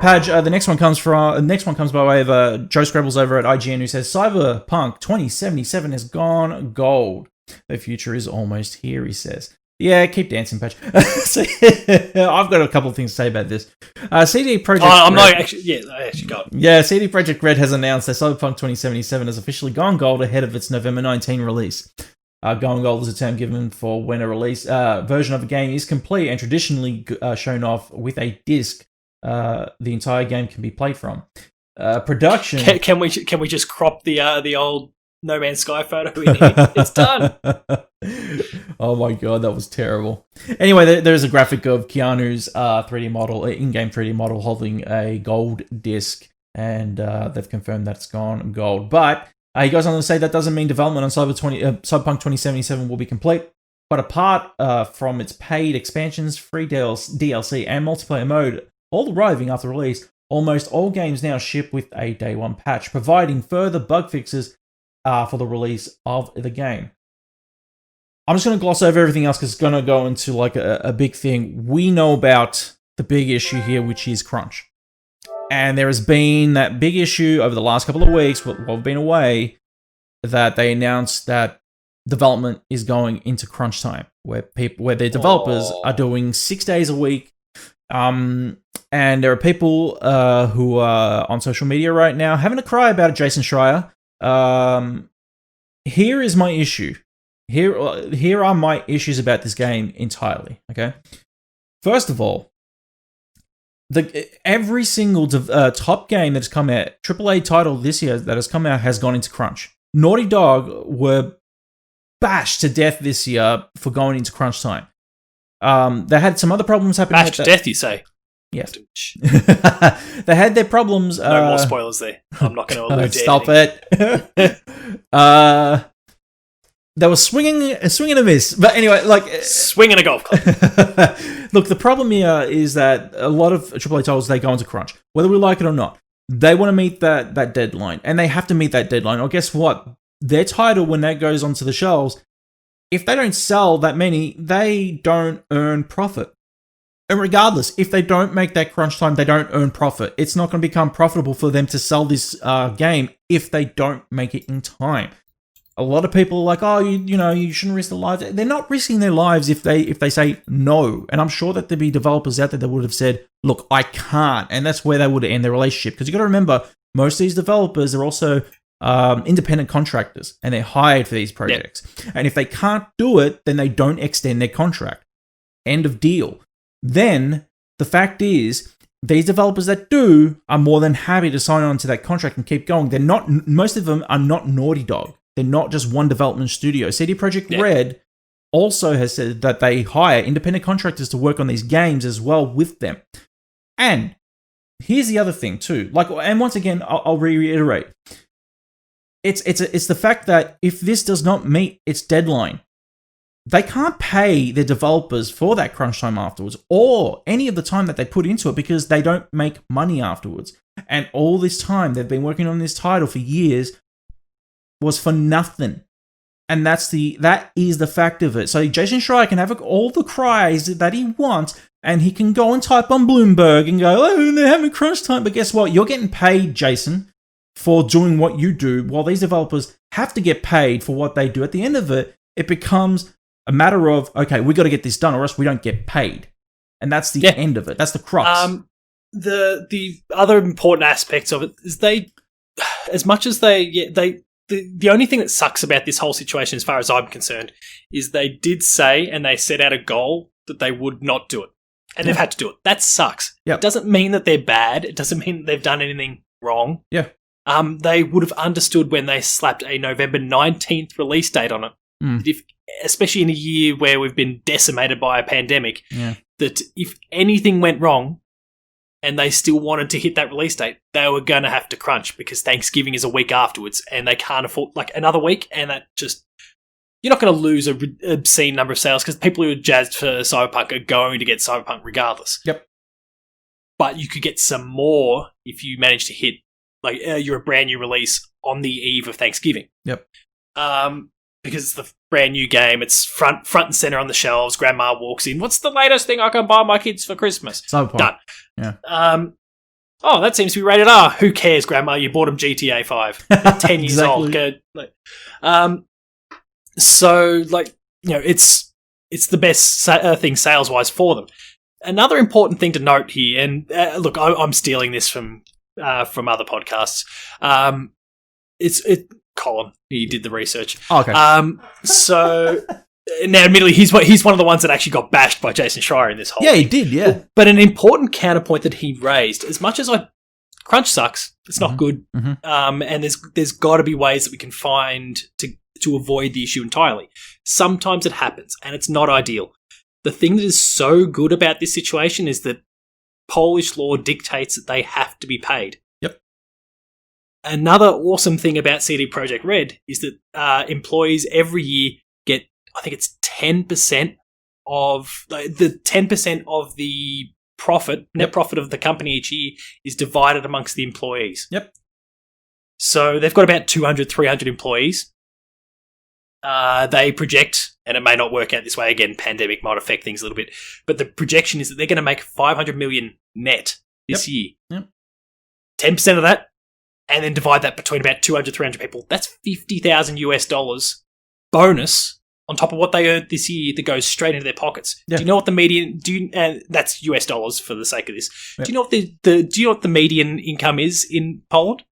Padge, the next one comes by way of Joe Scrabbles over at IGN, who says Cyberpunk 2077 has gone gold. The future is almost here, he says. Yeah, keep dancing, Patch. So, I've got a couple of things to say about this. CD Projekt. I'm not actually. Yeah, I actually got. Yeah, CD Projekt Red has announced that Cyberpunk 2077 has officially gone gold ahead of its November 19 release. Going gold is a term given for when a release version of a game is complete and traditionally shown off with a disc. The entire game can be played from. Production. Can we just crop the old No Man's Sky photo in here? It's done. Oh my god, that was terrible. Anyway, there's a graphic of Keanu's 3D model, in-game 3D model, holding a gold disc, and they've confirmed that it's gone gold. But he goes on to say that doesn't mean development on Cyberpunk 2077 will be complete. But apart from its paid expansions, free DLC, and multiplayer mode, all arriving after release, almost all games now ship with a day one patch, providing further bug fixes for the release of the game. I'm just going to gloss over everything else because it's going to go into like a big thing. We know about the big issue here, which is crunch. And there has been that big issue over the last couple of weeks while we've been away, that they announced that development is going into crunch time, where their developers are doing 6 days a week. And there are people who are on social media right now having a cry about it, Jason Schreier. Here is my issue. Here are my issues about this game entirely. Okay, first of all, every single top game that's come out, AAA title this year that has come out, has gone into crunch. Naughty Dog were bashed to death this year for going into crunch time. They had some other problems happening. Bashed to death, you say? Yes. They had their problems. No more spoilers there. I'm not going to allude to stop anything. It. They were swinging a miss. But anyway, like... swinging a golf club. Look, the problem here is that a lot of AAA titles, they go into crunch. Whether we like it or not, they want to meet that deadline. And they have to meet that deadline. Or guess what? Their title, when that goes onto the shelves, if they don't sell that many, they don't earn profit. And regardless, if they don't make that crunch time, they don't earn profit. It's not going to become profitable for them to sell this game if they don't make it in time. A lot of people are like, oh, you shouldn't risk their lives. They're not risking their lives if they say no. And I'm sure that there'd be developers out there that would have said, look, I can't. And that's where they would end their relationship. Because you got to remember, most of these developers are also independent contractors, and they're hired for these projects. Yep. And if they can't do it, then they don't extend their contract. End of deal. Then the fact is, these developers that do are more than happy to sign on to that contract and keep going. Most of them are not Naughty Dog. They're not just one development studio. CD Projekt Red also has said that they hire independent contractors to work on these games as well with them. And here's the other thing too. And once again, I'll reiterate. It's the fact that if this does not meet its deadline, they can't pay their developers for that crunch time afterwards, or any of the time that they put into it, because they don't make money afterwards. And all this time they've been working on this title for years was for nothing. And that is the fact of it. So Jason Schreier can have all the cries that he wants, and he can go and type on Bloomberg and go, oh, they're having crunch time. But guess what? You're getting paid, Jason, for doing what you do, while these developers have to get paid for what they do. At the end of it, it becomes a matter of, okay, we got to get this done or else we don't get paid. And that's the end of it. That's the crux. The other important aspects of it is the only thing that sucks about this whole situation, as far as I'm concerned, is they did say, and they set out a goal that they would not do it. And they've had to do it. That sucks. It doesn't mean that they're bad. It doesn't mean that they've done anything wrong. Yeah. They would have understood when they slapped a November 19th release date on it. If, especially in a year where we've been decimated by a pandemic, that if anything went wrong and they still wanted to hit that release date, they were going to have to crunch, because Thanksgiving is a week afterwards and they can't afford another week. And that just, you're not going to lose an obscene number of sales, because people who are jazzed for Cyberpunk are going to get Cyberpunk regardless. Yep. But you could get some more if you manage to hit, you're a brand new release on the eve of Thanksgiving. Yep. Because it's the brand new game, it's front and center on the shelves. Grandma walks in. What's the latest thing I can buy my kids for Christmas? Cyberpunk. Done. Yeah. oh, that seems to be rated R. Who cares, Grandma? You bought him GTA 5. They're 10 years old. So, like, you know, it's the best thing sales-wise for them. Another important thing to note here, and look, I'm stealing this from other podcasts. It's Colin. He did the research. Oh, okay. So now, admittedly, he's one of the ones that actually got bashed by Jason Schreier in this whole. Yeah, he did. Yeah, but an important counterpoint that he raised, as much as Crunch sucks, it's not good, and there's got to be ways that we can find to avoid the issue entirely. Sometimes it happens, and it's not ideal. The thing that is so good about this situation is that Polish law dictates that they have to be paid. Yep. Another awesome thing about CD Projekt Red is that employees every year get, I think it's 10% of the 10% of the net profit of the company each year is divided amongst the employees. Yep. So they've got about 200, 300 employees. They project, and it may not work out this way, again, pandemic might affect things a little bit, but the projection is that they're going to make 500 million net this year. Yep. 10% of that, and then divide that between about 200, 300 people. That's $50,000 bonus on top of what they earned this year that goes straight into their pockets. Yeah. Do you know what the median? That's US dollars for the sake of this. Yep. Do you know what the median income is in Poland?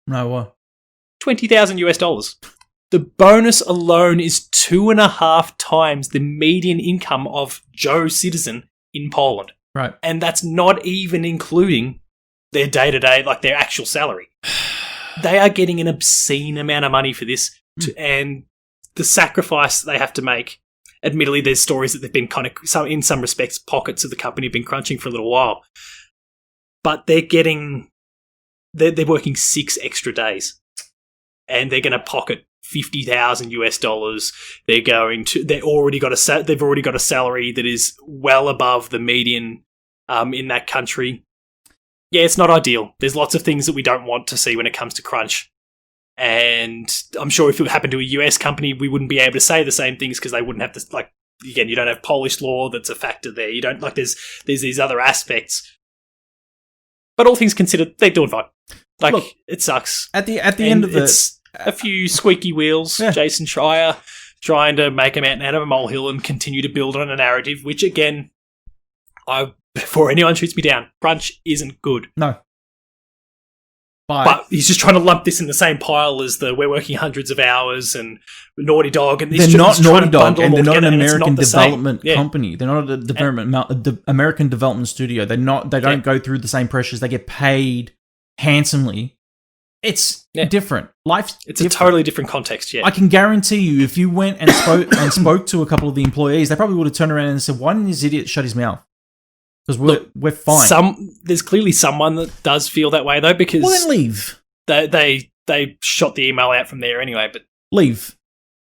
No, what? $20,000. The bonus alone is 2.5 times the median income of Joe citizen in Poland. Right. And that's not even including their day-to-day, like their actual salary. They are getting an obscene amount of money for this, and the sacrifice they have to make. Admittedly, there's stories that they've been in some respects, pockets of the company have been crunching for a little while. But they're working 6 extra days. And they're going to pocket $50,000. They've already got a salary that is well above the median in that country. Yeah, it's not ideal. There's lots of things that we don't want to see when it comes to crunch. And I'm sure if it happened to a US company, we wouldn't be able to say the same things because they wouldn't have to, again, you don't have Polish law that's a factor there. You don't, there's these other aspects. But all things considered, they're doing fine. Look, it sucks. At the end of it's a few squeaky wheels. Yeah. Jason Schreier trying to make a mountain out of a molehill and continue to build on a narrative, which again, before anyone shoots me down, Crunch isn't good. No. But he's just trying to lump this in the same pile as we're working hundreds of hours and Naughty Dog. And they're not Naughty Dog, and they're not an American development Yeah. company. They're not a American development studio. They don't go through the same pressures. They get paid handsomely. It's different. Life's It's different. a totally different context, yeah. I can guarantee you, if you went and spoke to a couple of the employees, they probably would have turned around and said, "Why didn't this idiot shut his mouth?" Because we're fine. There's clearly someone that does feel that way though, because then leave. They shot the email out from there anyway. But leave.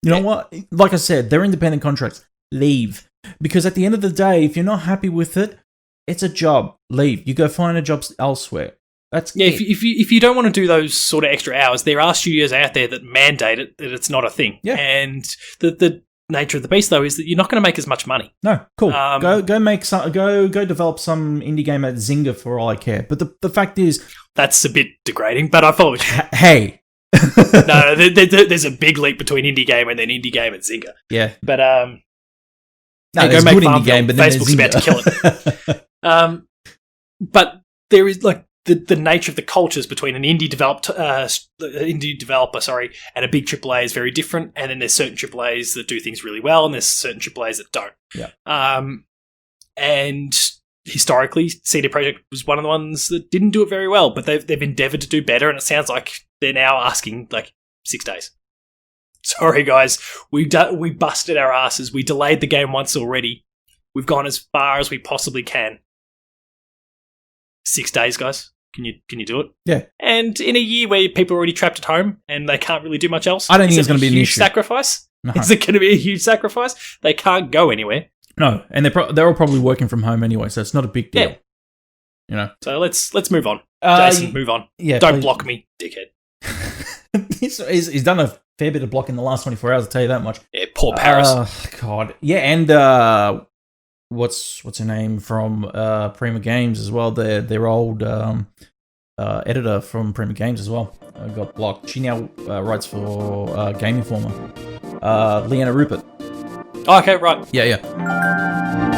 You know what? Like I said, they're independent contracts. Leave. Because at the end of the day, if you're not happy with it, it's a job. Leave. You go find a job elsewhere. That's if you don't want to do those sort of extra hours, there are studios out there that mandate it, that it's not a thing. Yeah. And the nature of the beast though is that you're not going to make as much money. No, cool. Go develop some indie game at Zynga for all I care. But the fact is, that's a bit degrading. But I follow you. Hey, no, there's a big leap between indie game and then indie game at Zynga. Yeah, but no, there's a good indie game, but then Facebook's about to kill it. But there is the nature of the cultures between an indie developer, and a big AAA is very different. And then there's certain AAAs that do things really well, and there's certain AAAs that don't. Yeah. And historically, CD Projekt was one of the ones that didn't do it very well, but they've endeavored to do better. And it sounds like they're now asking 6 days. Sorry, guys, we busted our asses. We delayed the game once already. We've gone as far as we possibly can. 6 days, guys. Can you do it? Yeah. And in a year where people are already trapped at home and they can't really do much else, I don't think it's going to be an issue. Sacrifice? No. Is it going to be a huge sacrifice? They can't go anywhere. No, and they're all probably working from home anyway, so it's not a big deal. Yeah. You know. So let's move on. Jason, move on. Yeah. Don't block me, dickhead. he's done a fair bit of blocking the last 24 hours. I'll tell you that much. Yeah. Poor Paris. God. Yeah, and what's her name from Prima Games as well? Their old editor from Prima Games as well. Got blocked. She now writes for Game Informer. Leanna Rupert. Oh, okay, right. Yeah.